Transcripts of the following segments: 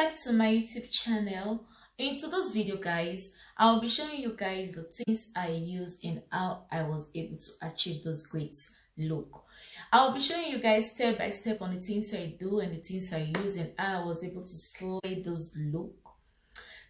back to my YouTube channel. In today's video, guys, I'll be showing you guys the things I use and how I was able to achieve this great look. I'll be showing you guys step by step on the things I do and the things I use and how I was able to slay this look.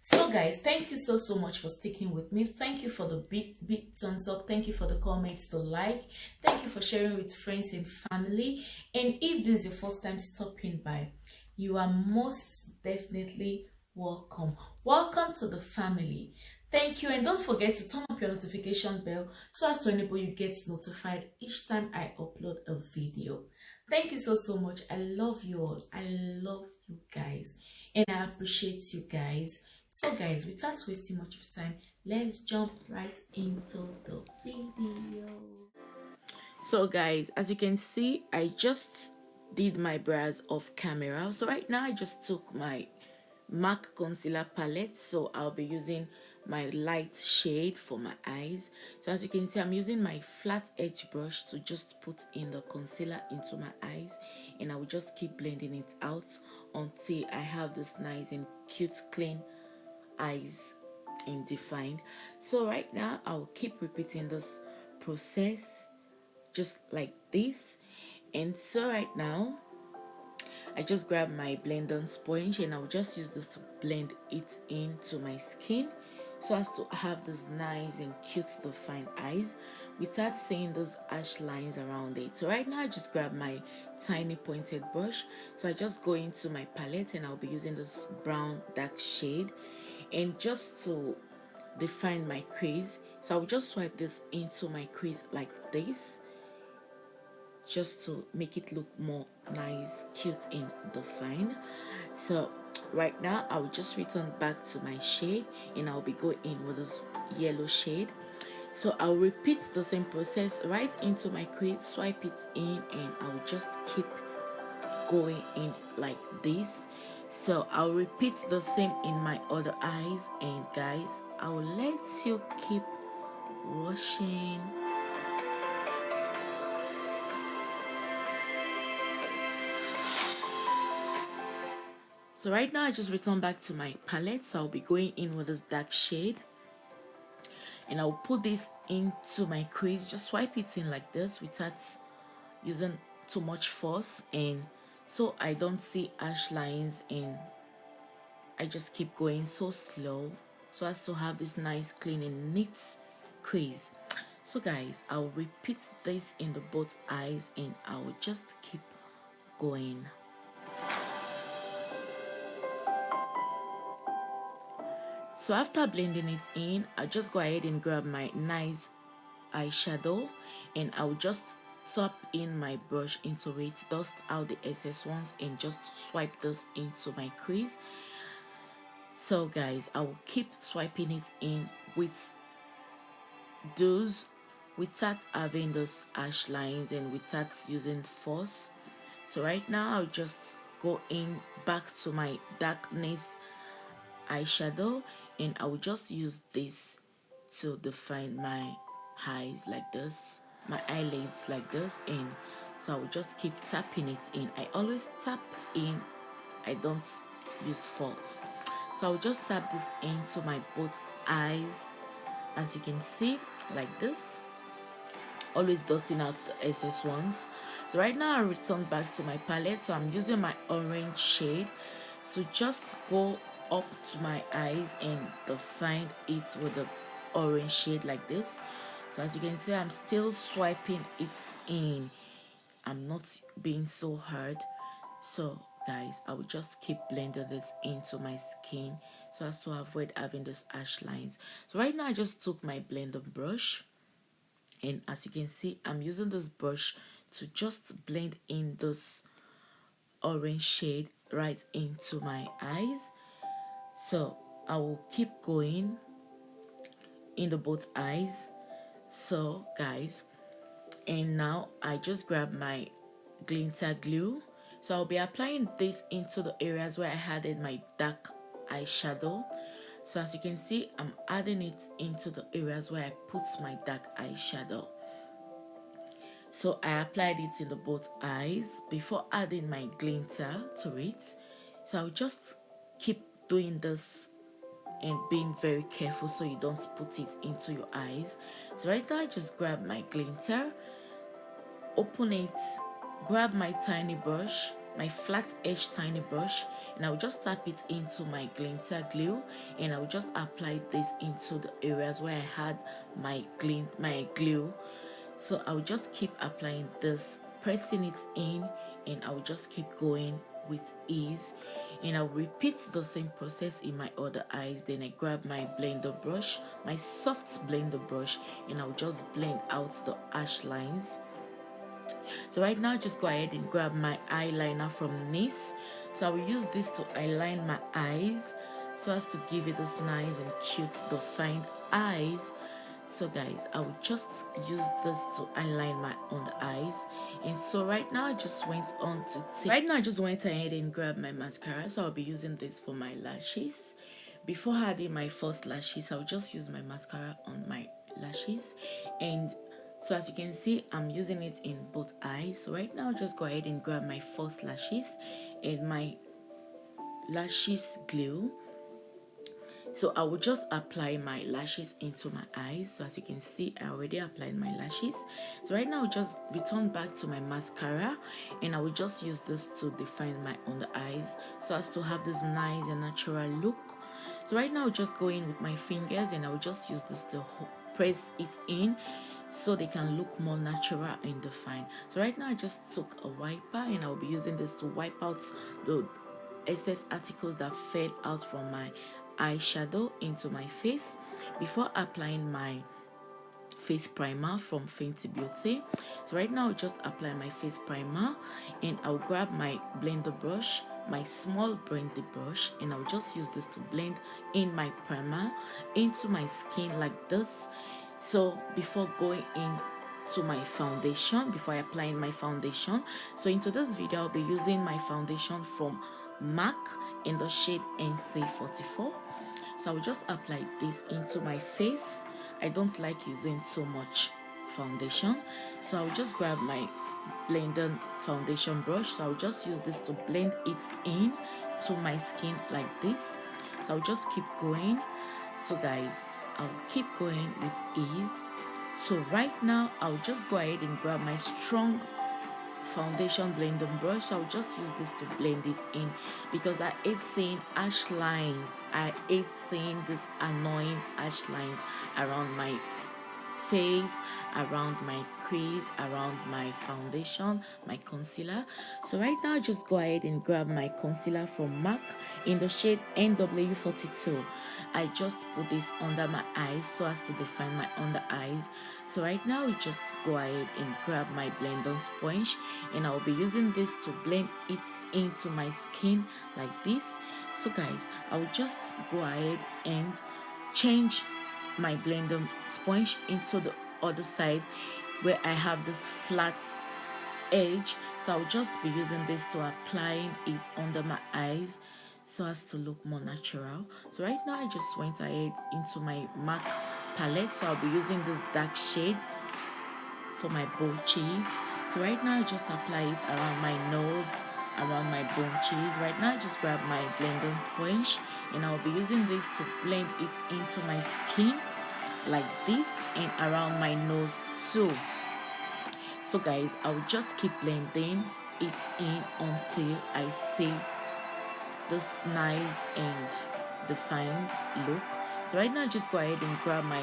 So guys, thank you so much for sticking with me. Thank you for the big thumbs up. Thank you for the comments, the like. Thank you for sharing with friends and family. And if this is your first time stopping by, you are most definitely welcome. Welcome to the family. Thank you, and don't forget to turn up your notification bell so as to enable you get notified each time I upload a video. Thank you so much. I love you all. I love you guys, and I appreciate you guys. So guys, without wasting much of time, let's jump right into the video. So guys, as you can see, I just did my brows off camera. So right now I just took my MAC concealer palette, so I'll be using my light shade for my eyes. So as you can see, I'm using my flat edge brush to just put in the concealer into my eyes, and I will just keep blending it out until I have this nice and cute clean eyes and defined. So right now I'll keep repeating this process just like this. And so right now I just grab my blending sponge and I'll just use this to blend it into my skin so as to have this nice and cute defined eyes without seeing those harsh lines around it. So right now I just grab my tiny pointed brush, so I just go into my palette and I'll be using this brown dark shade and just to define my crease. So I'll just swipe this into my crease like this, just to make it look more nice, cute and defined. So right now I will just return back to my shade and I'll be going in with this yellow shade. So I'll repeat the same process right into my crease, swipe it in, and I'll just keep going in like this. So I'll repeat the same in my other eyes, and guys, I'll let you keep watching. So right now I just return back to my palette, so I'll be going in with this dark shade and I'll put this into my crease. Just swipe it in like this without using too much force, and so I don't see harsh lines, and I just keep going so slow so as to have this nice clean and neat crease. So guys, I'll repeat this in the both eyes and I'll just keep going. So after blending it in, I'll just go ahead and grab my nice eyeshadow and I'll just tap in my brush into it, dust out the excess ones, and just swipe this into my crease. So guys, I will keep swiping it in with those without having those harsh lines and without using force. So right now I'll just go in back to my darkness eyeshadow and I will just use this to define my eyes like this, my eyelids like this, and so I will just keep tapping it in. I always tap in, I don't use force. So I'll just tap this into my both eyes, as you can see, like this, always dusting out the excess ones. So right now I return back to my palette, so I'm using my orange shade to just go up to my eyes and define it with the orange shade like this. So as you can see, I'm still swiping it in, I'm not being so hard. So guys, I will just keep blending this into my skin so as to avoid having those harsh lines. So right now I just took my blender brush, and as you can see, I'm using this brush to just blend in this orange shade right into my eyes. So I will keep going in the both eyes. So guys, and now I just grab my glitter glue, so I'll be applying this into the areas where I added my dark eyeshadow. So as you can see, I'm adding it into the areas where I put my dark eyeshadow. So I applied it in the both eyes before adding my glitter to it. So I'll just keep doing this and being very careful so you don't put it into your eyes. So right now I just grab my glinter, open it, grab my tiny brush, my flat edge tiny brush, and I will just tap it into my glinter glue, and I will just apply this into the areas where I had my glue. So I will just keep applying this, pressing it in, and I will just keep going with ease, and I'll repeat the same process in my other eyes. Then I grab my blender brush, my soft blender brush, and I'll just blend out the harsh lines. So right now just go ahead and grab my eyeliner from NYX. So I will use this to align my eyes so as to give it this nice and cute defined eyes. So guys, I will just use this to align my under eyes. And so right now I just went ahead and grab my mascara. So I'll be using this for my lashes. Before adding my first lashes, I'll just use my mascara on my lashes. And so as you can see, I'm using it in both eyes. So right now just go ahead and grab my first lashes and my lashes glue. So I will just apply my lashes into my eyes. So as you can see, I already applied my lashes. So right now I'll just return back to my mascara, and I will just use this to define my under eyes so as to have this nice and natural look. So right now I'll just go in with my fingers, and I will just use this to press it in so they can look more natural and defined. So right now I just took a wiper, and I'll be using this to wipe out the excess articles that fell out from my eyeshadow into my face before applying my face primer from Fenty Beauty. So right now I'll just apply my face primer, and I'll grab my blender brush, my small blending brush, and I'll just use this to blend in my primer into my skin like this. So before going in to my foundation, before applying my foundation, so into this video I'll be using my foundation from MAC in the shade NC44. So I will just apply this into my face. I don't like using so much foundation, so I'll just grab my blending foundation brush. So I'll just use this to blend it in to my skin like this. So I'll just keep going. So guys, I'll keep going with ease. So right now I'll just go ahead and grab my strong foundation blending brush. So I'll just use this to blend it in because I hate seeing harsh lines. I hate seeing this annoying harsh lines around my face, around my crease, around my foundation, my concealer. So right now just go ahead and grab my concealer from MAC in the shade NW42. I just put this under my eyes so as to define my under eyes. So right now we just go ahead and grab my blending sponge, and I'll be using this to blend it into my skin like this. So guys, I'll just go ahead and change my blending sponge into the other side where I have this flat edge. So I'll just be using this to applying it under my eyes so as to look more natural. So right now I just went ahead into my MAC palette. So I'll be using this dark shade for my bow cheese. So right now I just apply it around my nose, around my bone cheese. Right now I just grab my blending sponge, and I'll be using this to blend it into my skin like this and around my nose too. So guys, I will just keep blending it in until I see this nice and defined look. So right now just go ahead and grab my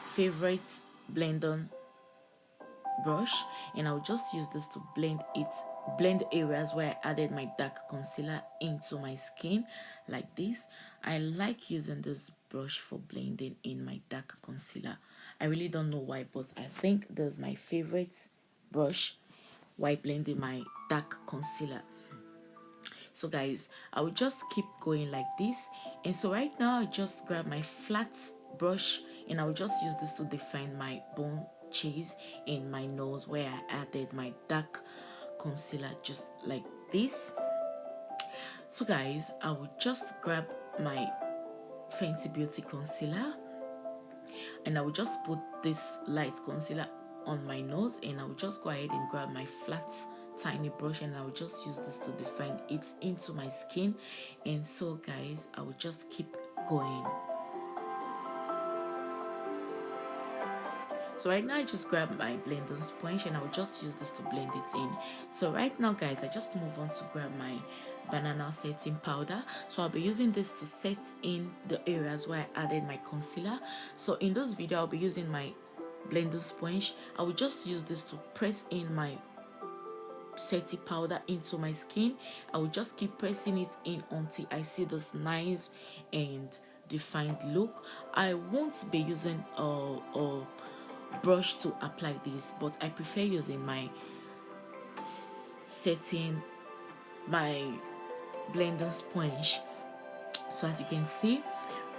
favorite blending brush, and I'll just use this to blend areas where I added my dark concealer into my skin like this. I like using this brush for blending in my dark concealer. I really don't know why, but I think this is my favorite brush while blending my dark concealer. So guys, I will just keep going like this. And so right now I just grab my flat brush, and I will just use this to define my bone cheese in my nose where I added my dark concealer just like this. So guys, I will just grab my Fenty Beauty concealer, and I will just put this light concealer on my nose, and I will just go ahead and grab my flat tiny brush, and I will just use this to define it into my skin. And so guys, I will just keep going. So right now I just grab my blending sponge and I will just use this to blend it in. So right now guys, I just move on to grab my banana setting powder. So I'll be using this to set in the areas where I added my concealer. So in this video I'll be using my blending sponge. I will just use this to press in my setting powder into my skin. I will just keep pressing it in until I see this nice and defined look. I won't be using a brush to apply this, but I prefer using my blending sponge. So as you can see,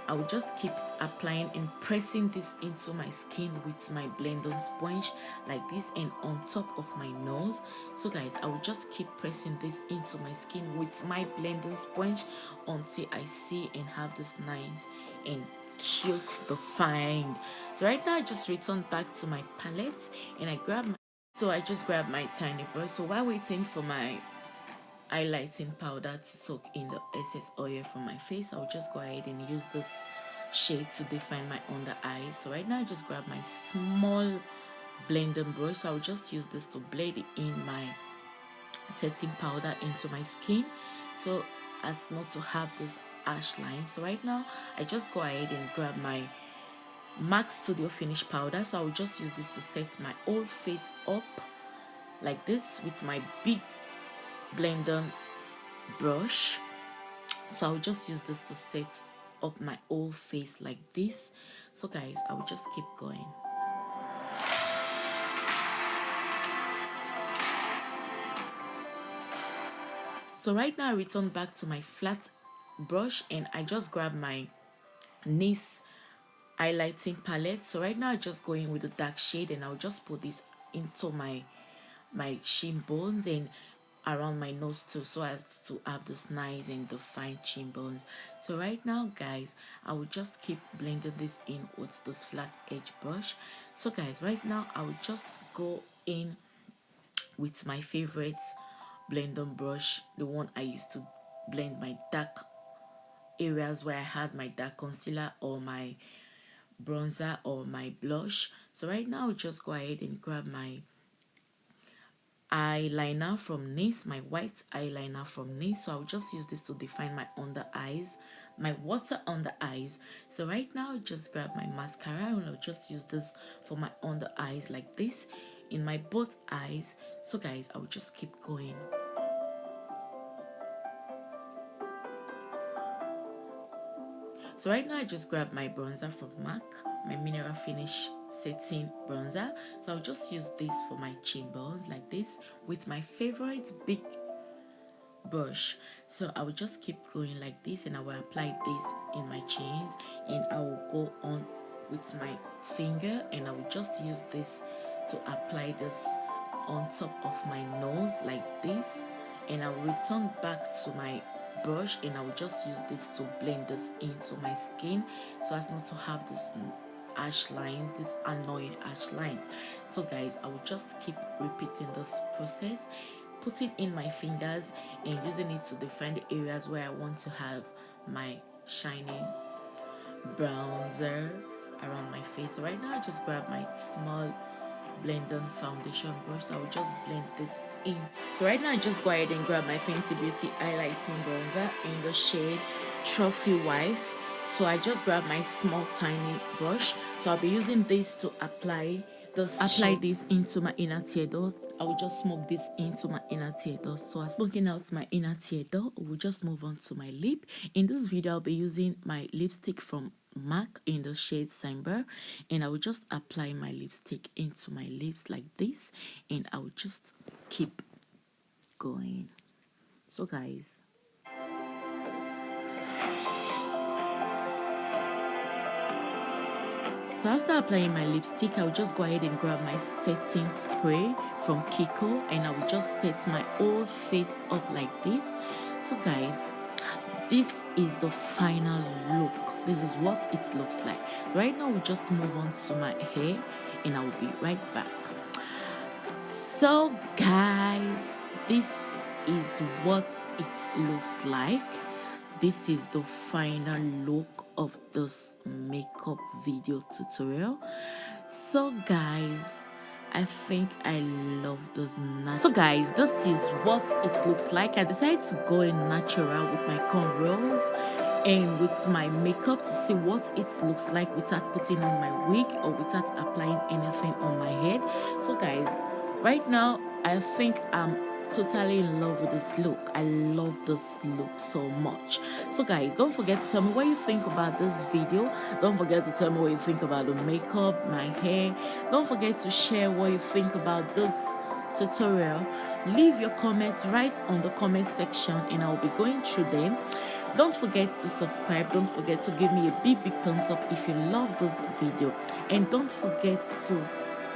I will just keep applying and pressing this into my skin with my blending sponge like this and on top of my nose. So guys, I will just keep pressing this into my skin with my blending sponge until I see and have this nice and cute defined. So right now I just return back to my palette and I just grab my tiny brush. So while waiting for my highlighting powder to soak in the excess oil from my face, I'll just go ahead and use this shade to define my under eyes. So right now I just grab my small blending brush. So I'll just use this to blend in my setting powder into my skin so as not to have this ash line. So right now I just go ahead and grab my MAC Studio Finish powder. So I will just use this to set my whole face up like this with my big blending brush. So I'll just use this to set up my whole face like this. So guys, I will just keep going. So right now I return back to my flat brush and I just grab my NYX highlighting palette. So right now I just go in with the dark shade and I'll just put this into my chin bones and around my nose too, so as to have this nice and defined chin bones. So right now guys, I will just keep blending this in with this flat edge brush. So guys, right now I will just go in with my favorite blending brush, the one I used to blend my dark areas where I had my dark concealer or my bronzer or my blush. So right now I'll just go ahead and grab my eyeliner from NYX, my white eyeliner from NYX. So I'll just use this to define my under eyes, my water under eyes. So right now I'll just grab my mascara and I'll just use this for my under eyes like this in my both eyes. So guys, I will just keep going. So right now I just grab my bronzer from MAC, my mineral finish setting bronzer. So I'll just use this for my chin bones like this with my favorite big brush. So I will just keep going like this and I will apply this in my chins and I will go on with my finger and I will just use this to apply this on top of my nose like this, and I will return back to my brush and I will just use this to blend this into my skin so as not to have this ash lines, this annoying ash lines. So guys, I will just keep repeating this process, putting in my fingers and using it to define the areas where I want to have my shining bronzer around my face. So right now I just grab my small blending foundation brush. So I will just blend this in. So right now I just go ahead and grab my Fenty Beauty highlighting bronzer in the shade Trophy Wife. So I just grab my small tiny brush. So I'll be using this to apply this into my inner tear duct. I will just smoke this into my inner tear duct. So as smoking out my inner tear duct, we'll just move on to my lip. In this video I'll be using my lipstick from MAC in the shade Samber, and I will just apply my lipstick into my lips like this, and I will just keep going. So guys, so after applying my lipstick, I will just go ahead and grab my setting spray from Kiko and I will just set my whole face up like this. So guys, this is the final look. This is what it looks like. Right now we'll just move on to my hair and I will be right back. So guys, this is what it looks like. This is the final look of this makeup video tutorial. So guys, I think I love those. So guys, this is what it looks like. I decided to go in natural with my cornrows and with my makeup to see what it looks like without putting on my wig or without applying anything on my head. So guys, right now I think I'm totally in love with this look. I love this look so much. So guys, don't forget to tell me what you think about this video. Don't forget to tell me what you think about the makeup, my hair. Don't forget to share what you think about this tutorial. Leave your comments right on the comment section and I'll be going through them. Don't forget to subscribe. Don't forget to give me a big thumbs up if you love this video, and don't forget to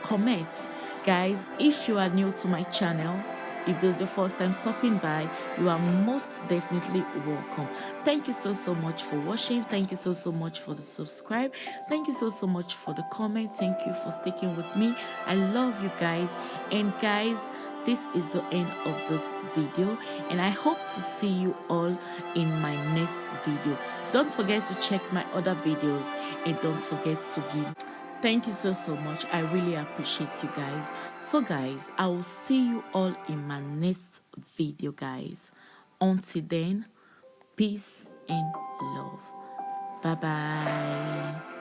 comment. Guys, if you are new to my channel, if this is your first time stopping by, you are most definitely welcome. Thank you so much for watching. Thank you so much for the subscribe. Thank you so much for the comment. Thank you for sticking with me. I love you guys. And guys, this is the end of this video, and I hope to see you all in my next video. Don't forget to check my other videos, and don't forget to give. Thank you so much. I really appreciate you guys. So guys, I will see you all in my next video, guys. Until then, peace and love. Bye bye.